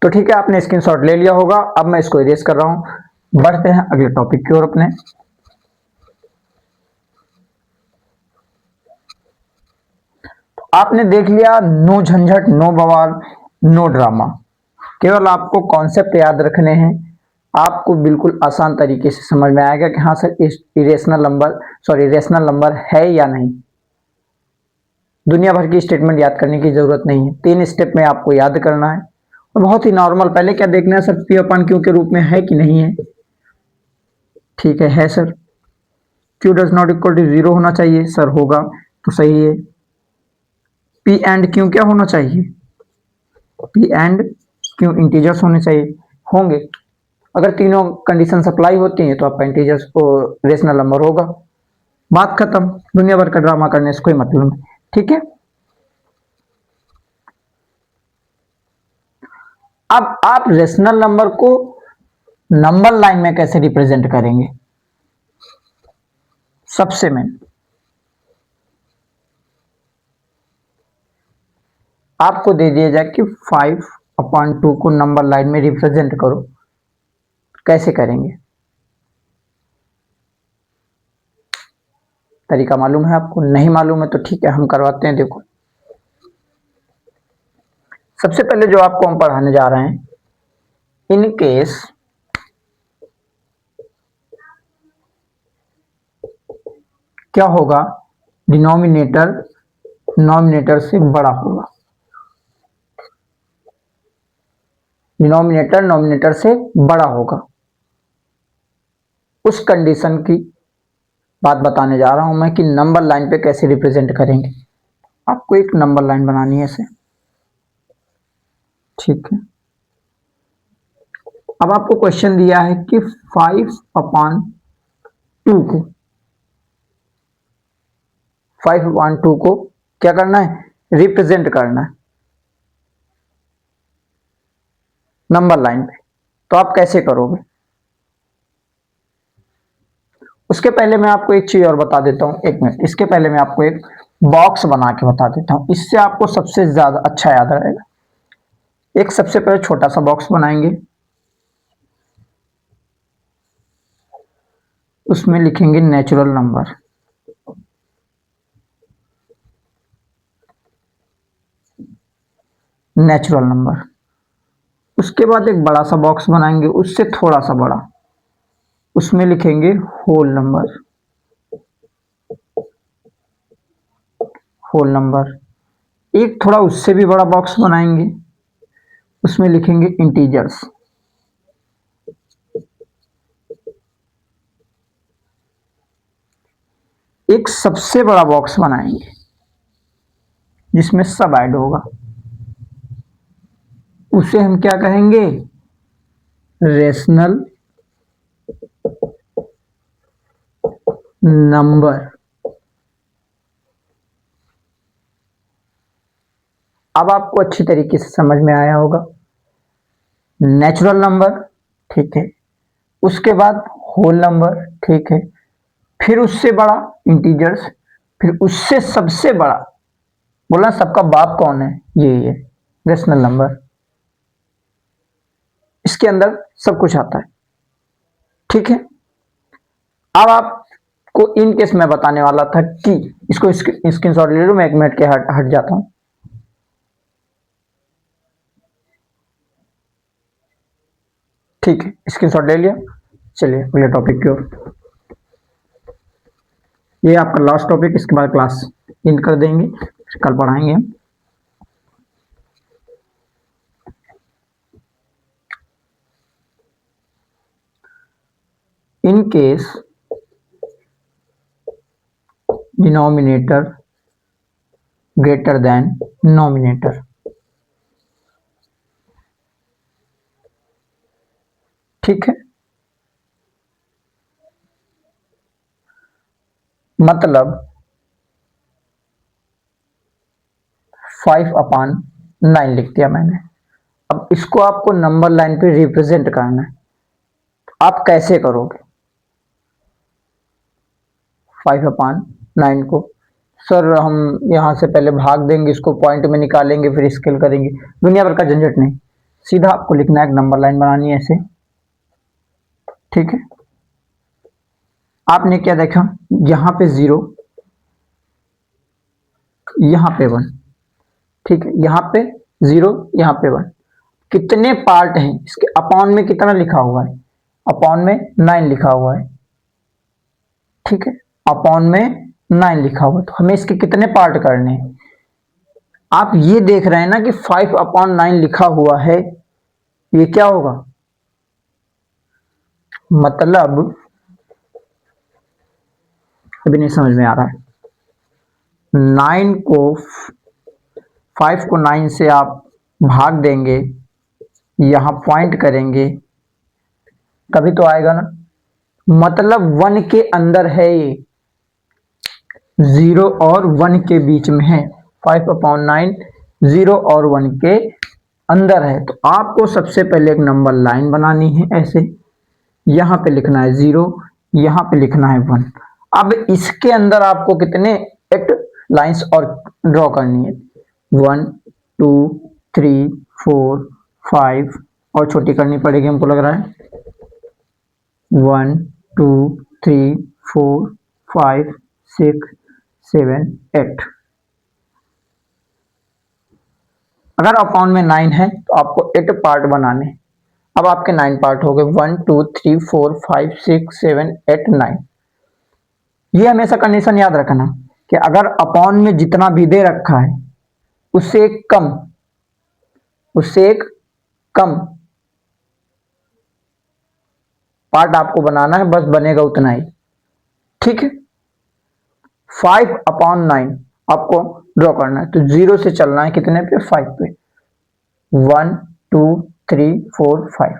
तो ठीक है, आपने स्क्रीनशॉट ले लिया होगा। अब मैं इसको इरेज कर रहा हूं। बढ़ते हैं अगले टॉपिक की ओर अपने। तो आपने देख लिया, नो झंझट, नो बवाल, नो ड्रामा। केवल आपको कॉन्सेप्ट याद रखने हैं। आपको बिल्कुल आसान तरीके से समझ में आएगा कि हाँ sir, irrational number, sorry, rational number है या नहीं। दुनिया भर की स्टेटमेंट याद करने की जरूरत नहीं है। 3 स्टेप में आपको याद करना है और बहुत ही नॉर्मल। पहले क्या देखना है सर, पी अपन क्यू के रूप में है कि नहीं है। ठीक है sir. Q does not equal to 0 होना चाहिए सर, होगा तो सही है। पी एंड क्यू क्या होना चाहिए, पी एंड क्यू इंटीजर्स होने चाहिए, होंगे। अगर तीनों कंडीशन सप्लाई होती हैं तो आपका इंटीजर्स को रेशनल नंबर होगा। बात खत्म। दुनिया भर का ड्रामा करने से कोई मतलब नहीं। ठीक है। अब आप रेशनल नंबर को नंबर लाइन में कैसे रिप्रेजेंट करेंगे। सबसे मेन आपको दे दिया जाए कि 5/2 को नंबर लाइन में रिप्रेजेंट करो, कैसे करेंगे। तरीका मालूम है आपको? नहीं मालूम है तो ठीक है, हम करवाते हैं। देखो, सबसे पहले जो आपको हम पढ़ाने जा रहे हैं, इन केस क्या होगा, डिनोमिनेटर नॉमिनेटर से बड़ा होगा। डिनोमिनेटर नॉमिनेटर से बड़ा होगा। उस कंडीशन की बात बताने जा रहा हूं मैं कि नंबर लाइन पे कैसे रिप्रेजेंट करेंगे। आपको एक नंबर लाइन बनानी है ऐसे। ठीक है। अब आपको क्वेश्चन दिया है कि 5/2 को 5/2 को क्या करना है, रिप्रेजेंट करना है नंबर लाइन पे। तो आप कैसे करोगे। उसके पहले मैं आपको एक चीज और बता देता हूं, 1 मिनट। इसके पहले मैं आपको एक बॉक्स बना के बता देता हूं, इससे आपको सबसे ज्यादा अच्छा याद रहेगा। एक सबसे पहले छोटा सा बॉक्स बनाएंगे, उसमें लिखेंगे नेचुरल नंबर। Natural number. उसके बाद एक बड़ा सा बॉक्स बनाएंगे, उससे थोड़ा सा बड़ा, उसमें लिखेंगे होल नंबर। Whole number. एक थोड़ा उससे भी बड़ा बॉक्स बनाएंगे, उसमें लिखेंगे इंटीजर्स। एक सबसे बड़ा बॉक्स बनाएंगे जिसमें सब ऐड होगा, उसे हम क्या कहेंगे, रेशनल नंबर। अब आपको अच्छी तरीके से समझ में आया होगा। नेचुरल नंबर, ठीक है। उसके बाद होल नंबर, ठीक है। फिर उससे बड़ा इंटीजर्स, फिर उससे सबसे बड़ा, बोला सबका बाप कौन है, यही है रेशनल नंबर। इसके अंदर सब कुछ आता है। ठीक है। अब आपको इन केस मैं बताने वाला था कि इसको स्क्रीनशॉट ले लो, मैं 1 मिनट के हट जाता हूं। ठीक है, स्क्रीनशॉट ले लिया। चलिए अगले टॉपिक की ओर। ये आपका लास्ट टॉपिक, इसके बाद क्लास एंड कर देंगे, कल पढ़ाएंगे हम। In case denominator greater than nominator. ठीक है। मतलब 5/9 लिख दिया मैंने। अब इसको आपको नंबर लाइन पे रिप्रेजेंट करना है। आप कैसे करोगे 5/9 को। सर हम यहां से पहले भाग देंगे, इसको पॉइंट में निकालेंगे, फिर स्केल करेंगे। दुनिया भर का झंझट नहीं, सीधा आपको लिखना है, एक नंबर लाइन बनानी है ऐसे, ठीक है। आपने क्या देखा, यहां पे 0, यहां पे 1, ठीक है, यहां पे 0, यहां पे 1। कितने पार्ट हैं इसके, अपॉन में कितना लिखा हुआ है, अपॉन में 9 लिखा हुआ है, ठीक है, अपॉन में 9 लिखा हुआ है। तो हमें इसके कितने पार्ट करने हैं, आप ये देख रहे हैं ना कि 5/9 लिखा हुआ है, ये क्या होगा, मतलब अभी नहीं समझ में आ रहा है। 9 को 5 को 9 से आप भाग देंगे, यहां पॉइंट करेंगे, तभी तो आएगा ना, मतलब 1 के अंदर है ये, 0 और 1 के बीच में है। 5/9 0 और 1 के अंदर है। तो आपको सबसे पहले एक नंबर लाइन बनानी है ऐसे, यहां पे लिखना है 0, यहां पे लिखना है 1। अब इसके अंदर आपको कितने एक लाइंस और ड्रॉ करनी है, 1 2 3 4 5, और छोटी करनी पड़ेगी हमको लग रहा है, 1 2 3 4 5 6 7 8। अगर अपॉन में 9 है तो आपको 8 पार्ट बनाने। अब आपके 9 पार्ट हो गए, 1 2 3 4 5 6 7 8 9। ये हमेशा कंडीशन याद रखना कि अगर अपॉन में जितना भी दे रखा है उससे एक कम, उससे एक कम पार्ट आपको बनाना है, बस बनेगा उतना ही, ठीक है। 5/9 आपको ड्रॉ करना है, तो 0 से चलना है कितने पे, 5 पे, 1 2 3 4 5,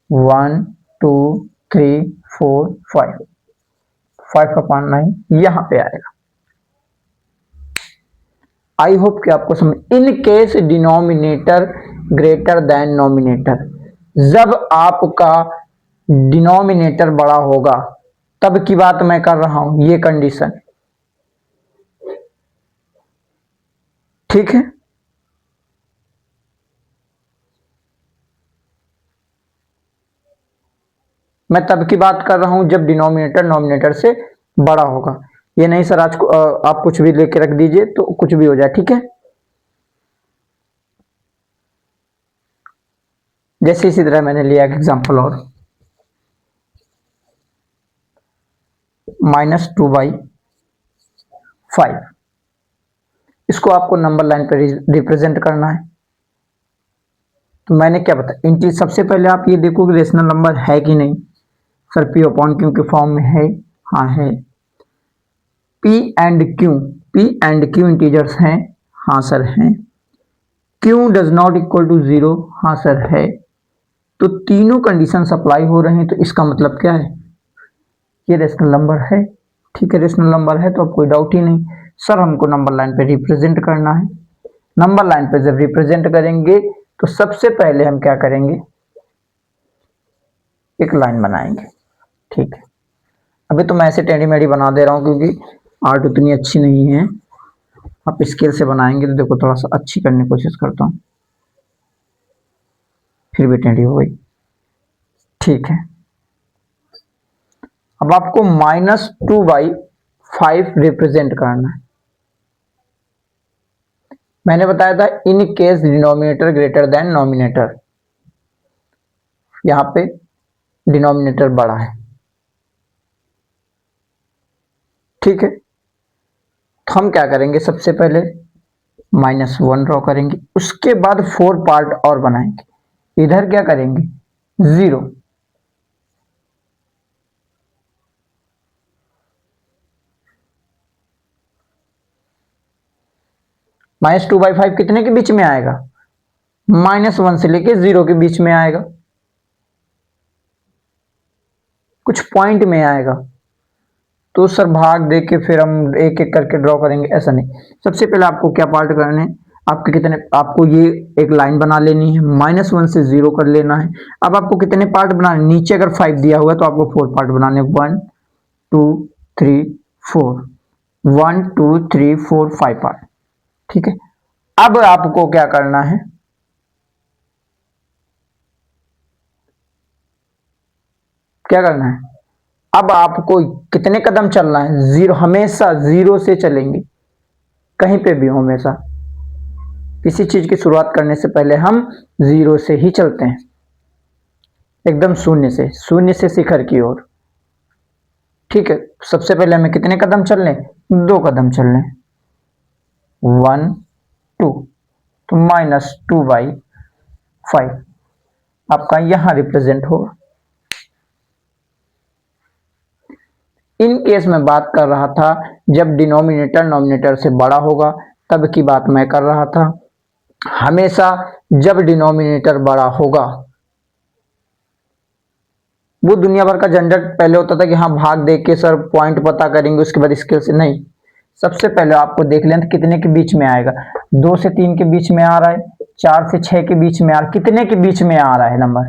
1 2 3 4 5, 5/9 यहां पे आएगा। आई होप कि आपको समझ। In case denominator greater than nominator, जब आपका डिनोमिनेटर बड़ा होगा तब की बात मैं कर रहा हूं, ये कंडीशन, ठीक है। मैं तब की बात कर रहा हूं जब डिनोमिनेटर नोमिनेटर से बड़ा होगा। ये नहीं सर आज आप कुछ भी लेके रख दीजिए तो कुछ भी हो जाए, ठीक है। जैसे इसी तरह मैंने लिया एक एग्जांपल और, -2/5, इसको आपको नंबर लाइन पर रिप्रेजेंट करना है। तो मैंने क्या बताया, इन चीज सबसे पहले आप ये देखो कि रेशनल नंबर है कि नहीं। सर पी अपॉन क्यू के फॉर्म में है, हाँ है। P and Q, P and Q integers हैं, हाँ सर हैं। Q does not equal to 0, हाँ सर है। तो तीनों कंडीशन अप्लाई हो रहे हैं, तो इसका मतलब क्या है, ये रेशनल नंबर है, ठीक है। रेशनल नंबर है तो अब कोई डाउट ही नहीं। सर हमको नंबर लाइन पे रिप्रेजेंट करना है। नंबर लाइन पे जब रिप्रेजेंट करेंगे तो सबसे पहले हम क्या करेंगे, एक लाइन बनाएंगे, ठीक है। अभी तो मैं ऐसे टेढ़ी मेढ़ी बना दे रहा हूँ क्योंकि आर्ट उतनी अच्छी नहीं है। आप स्केल से बनाएंगे तो देखो थोड़ा सा अच्छी करने की कोशिश करता हूँ, फिर भी टेढ़ी हो गई, ठीक है। अब आपको -2/5 रिप्रेजेंट करना है। मैंने बताया था in case denominator greater than nominator, यहां पे डिनोमिनेटर बड़ा है, ठीक है। तो हम क्या करेंगे, सबसे पहले -1 ड्रॉ करेंगे, उसके बाद 4 पार्ट और बनाएंगे। इधर क्या करेंगे, 0, -2/5 कितने के बीच में आएगा, -1 से लेके 0 के बीच में आएगा, कुछ पॉइंट में आएगा। तो सर भाग दे के फिर हम एक एक करके ड्रॉ करेंगे, ऐसा नहीं। सबसे पहले आपको क्या पार्ट करने हैं, आपके कितने, आपको ये एक लाइन बना लेनी है, -1 से 0 कर लेना है। अब आपको कितने पार्ट बनाने, नीचे अगर 5 दिया हुआ तो आपको 4 पार्ट बनाने, 1 2 3 4, 1 2 3 4 5 पार्ट, ठीक है। अब आपको क्या करना है, क्या करना है, अब आपको कितने कदम चलना है, जीरो, हमेशा जीरो से चलेंगे, कहीं पे भी हो हमेशा किसी चीज की शुरुआत करने से पहले हम जीरो से ही चलते हैं, एकदम शून्य से, शून्य से शिखर की ओर। ठीक है, सबसे पहले हमें कितने कदम चलने, 2 कदम चलने, 1 2, तो -2/5 आपका यहां रिप्रेजेंट होगा। इन केस में बात कर रहा था जब डिनोमिनेटर नॉमिनेटर से बड़ा होगा, तब की बात मैं कर रहा था। हमेशा जब डिनोमिनेटर बड़ा होगा, वो दुनिया भर का झंझट पहले होता था कि हाँ भाग दे के सर पॉइंट पता करेंगे उसके बाद स्केल से, नहीं, सबसे पहले आपको देख लें कितने के बीच में आएगा, 2 से 3 के बीच में आ रहा है, 4 से 6 के बीच में आ रहा है, कितने के बीच में आ रहा है नंबर,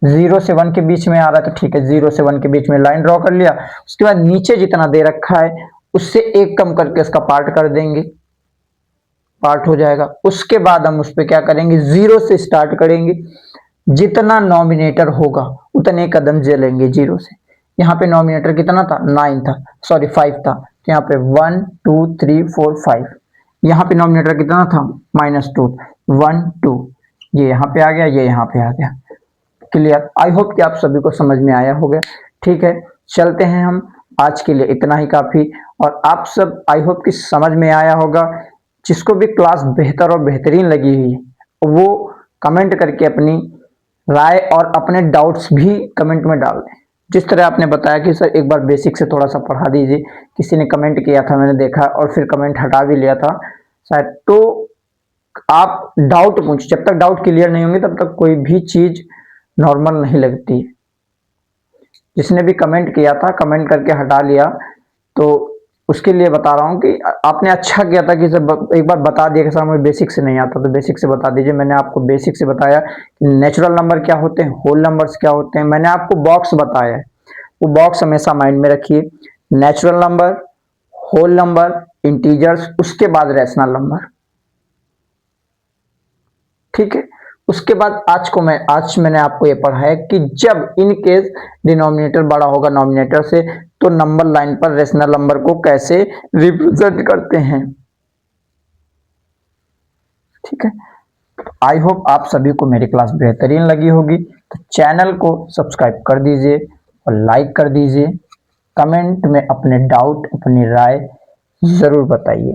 0 से 1 के बीच में आ रहा है, तो ठीक है 0 से 1 के बीच में लाइन ड्रॉ कर लिया। उसके बाद नीचे जितना दे रखा है उससे 1 कम करके इसका पार्ट कर देंगे, पार्ट हो जाएगा। उसके बाद हम उस पर क्या करेंगे, 0 से स्टार्ट करेंगे, जितना नॉमिनेटर होगा उतने कदम चलेंगे 0 से। यहाँ पे नॉमिनेटर कितना था, 9 था, सॉरी 5 था, तो यहाँ पे 1 2 3 4 5। यहाँ पे नॉमिनेटर कितना था, -2, 1 2, ये यहाँ पे आ गया, ये यहाँ पे आ गया। क्लियर, आई होप कि आप सभी को समझ में आया होगा। ठीक है, चलते हैं हम, आज के लिए इतना ही काफी। और आप सब आई होप कि समझ में आया होगा। जिसको भी क्लास बेहतर और बेहतरीन लगी हुई वो कमेंट करके अपनी राय और अपने डाउट्स भी कमेंट में डाल दें। जिस तरह आपने बताया कि सर एक बार बेसिक से थोड़ा सा पढ़ा दीजिए, किसी ने कमेंट किया था, मैंने देखा और फिर कमेंट हटा भी लिया था शायद, तो आप डाउट पूछ, जब तक डाउट क्लियर नहीं होंगे तब तक कोई भी चीज नॉर्मल नहीं लगती है। जिसने भी कमेंट किया था, कमेंट करके हटा लिया, तो उसके लिए बता रहा हूँ कि आपने अच्छा किया था कि सर एक बार बता दिया कि सर मुझे बेसिक से नहीं आता, तो बेसिक से बता दीजिए। मैंने आपको बेसिक से बताया कि नेचुरल नंबर क्या होते हैं, होल नंबर्स क्या होते हैं, मैंने आपको बॉक्स बताया है, वो बॉक्स हमेशा माइंड में रखिए। Natural number, whole number, integers, उसके बाद रैशनल नंबर। ठीक है, उसके बाद आज मैंने आपको ये पढ़ा है कि जब इन केस डिनोमिनेटर बड़ा होगा नॉमिनेटर से, तो नंबर लाइन पर रेशनल नंबर को कैसे रिप्रेजेंट करते हैं। ठीक है, आई होप आप सभी को मेरी क्लास बेहतरीन लगी होगी। तो चैनल को सब्सक्राइब कर दीजिए और लाइक कर दीजिए। कमेंट में अपने डाउट, अपनी राय जरूर बताइए।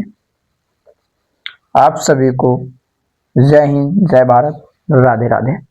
आप सभी को जय हिंद, जय भारत, राधे राधे।